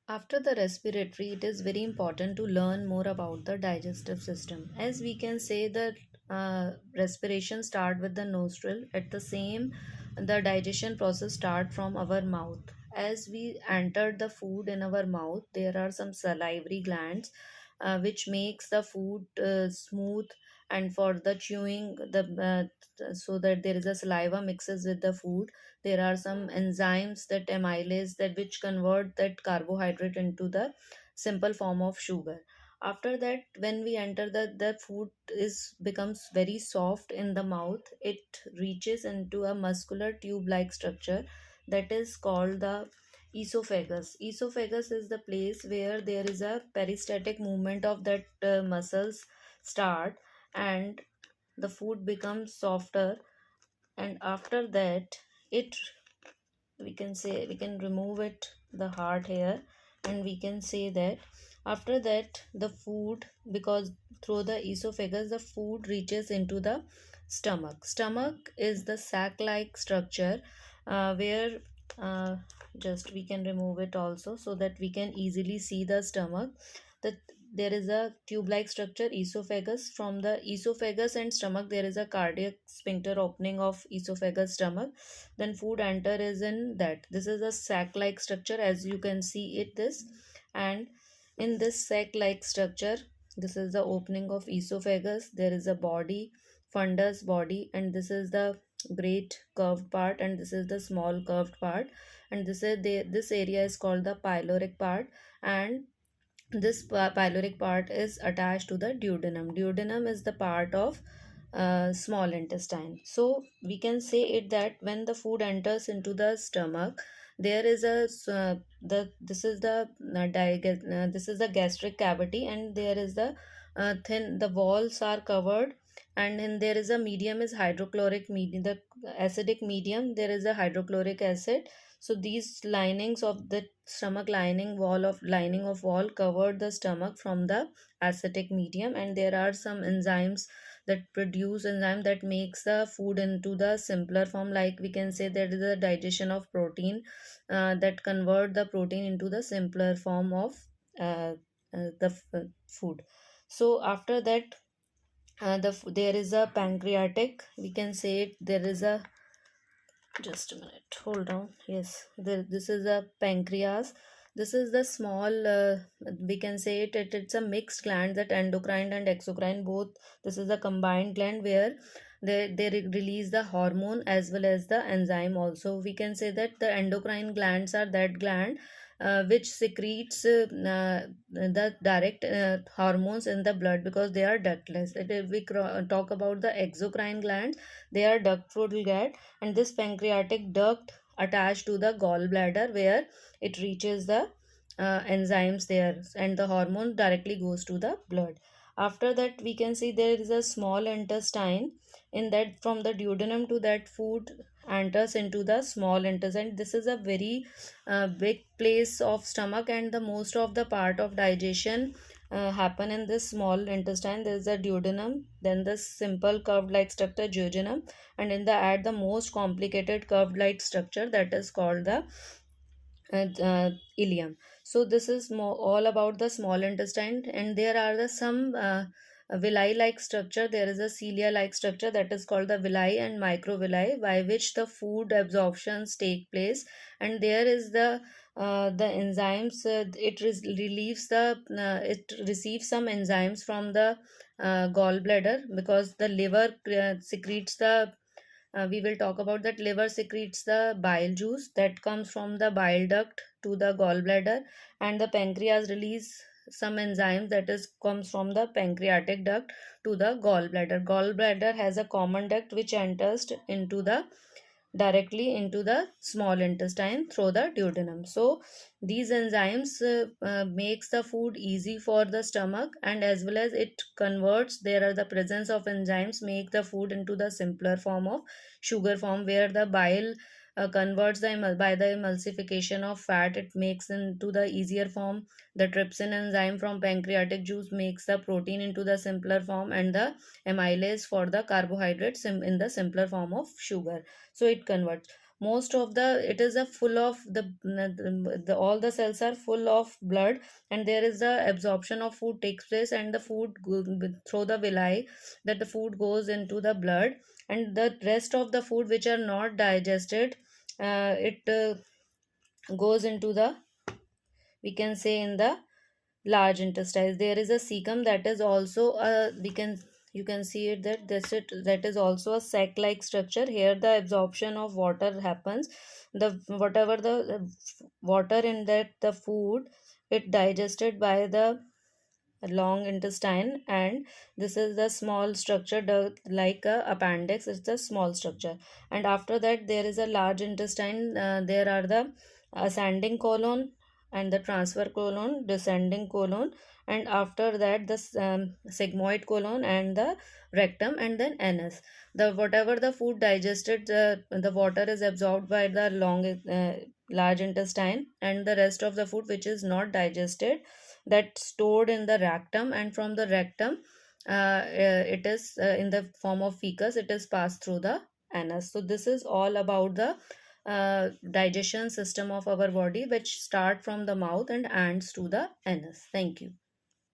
After the respiratory, it is very important to learn more about the digestive system. As we can say that respiration start with the nostril. At the same, the digestion process start from our mouth. As we enter the food in our mouth, there are some salivary glands which makes the food smooth, and for the chewing, so that there is a saliva mixes with the food. There are some enzymes, that amylase, that which convert that carbohydrate into the simple form of sugar. After that, when we enter the food is becomes very soft in the mouth. It reaches into a muscular tube like structure that is called the esophagus is the place where there is a peristatic movement of that muscles start, and the food becomes softer. And after that, it we can say, we can remove it the heart here, and we can say that after that the food, because through the esophagus the food reaches into the stomach is the sac like structure, where uh, just we can remove it also so that we can easily see the stomach. That there is a tube like structure esophagus. From the esophagus and stomach there is a cardiac sphincter opening of esophagus stomach. Then food enter is in that. This is a sac like structure, as you can see it this. And in this sac like structure, this is the opening of esophagus. There is a body, fundus body, and this is the great curved part, and this is the small curved part, and this area is called the pyloric part. And this pyloric part is attached to the duodenum is the part of small intestine. So we can say it that when the food enters into the stomach, there is a the this is the this is the gastric cavity, and there is the thin, the walls are covered, and then there is a medium is hydrochloric medium, the acidic medium, there is a hydrochloric acid. So these linings of the stomach lining of wall covered the stomach from the acidic medium, and there are some enzymes that produce enzyme that makes the food into the simpler form. Like we can say there is a digestion of protein that convert the protein into the simpler form of uh, food. So after that, there is a pancreatic, we can say it, there is a, just a minute, hold on. Yes, this is a pancreas. This is the small, we can say it's a mixed gland, that endocrine and exocrine both. This is a combined gland where they release the hormone as well as the enzyme also. We can say that the endocrine glands are that gland which secretes the direct hormones in the blood, because they are ductless. If we talk about the exocrine glands, they are ductful gland, and this pancreatic duct attached to the gallbladder, where it reaches the enzymes there, and the hormone directly goes to the blood. After that, we can see there is a small intestine. In that, from the duodenum to that food enters into the small intestine. This is a very big place of stomach, and the most of the part of digestion happen in this small intestine. There is a duodenum, then the simple curved like structure jejunum, and in the at the most complicated curved like structure, that is called the ileum. So this is more all about the small intestine, and there are the some villi like structure. There is a cilia like structure that is called the villi and microvilli, by which the food absorptions take place. And there is the enzymes, relieves the it receives some enzymes from the gallbladder, because the liver secretes the we will talk about that. Liver secretes the bile juice that comes from the bile duct to the gallbladder, and the pancreas release some enzymes that is comes from the pancreatic duct to the gallbladder. Gallbladder has a common duct which enters into the directly into the small intestine through the duodenum. So these enzymes makes the food easy for the stomach, and as well as it converts, there are the presence of enzymes make the food into the simpler form of sugar form, where the bile converts by the emulsification of fat, it makes into the easier form. The trypsin enzyme from pancreatic juice makes the protein into the simpler form, and the amylase for the carbohydrates in the simpler form of sugar. So it converts. most of the it is a full of the all the cells are full of blood, and there is the absorption of food takes place, and the food through the villi, that the food goes into the blood, and the rest of the food which are not digested, it goes into the, we can say, in the large intestines. There is a cecum, that is also a, we can, you can see it, that that is also a sac like structure. Here the absorption of water happens, the whatever the water in that the food, it digested by the long intestine, and this is the small structure, like a appendix, it's the small structure. And after that there is a large intestine, there are the ascending colon and the transfer colon, descending colon, and after that the sigmoid colon and the rectum, and then anus. The whatever the food digested, the water is absorbed by the large intestine, and the rest of the food which is not digested, that stored in the rectum, and from the rectum, it is in the form of fecus, it is passed through the anus. So this is all about the digestion system of our body, which start from the mouth and ends to the anus. Thank you.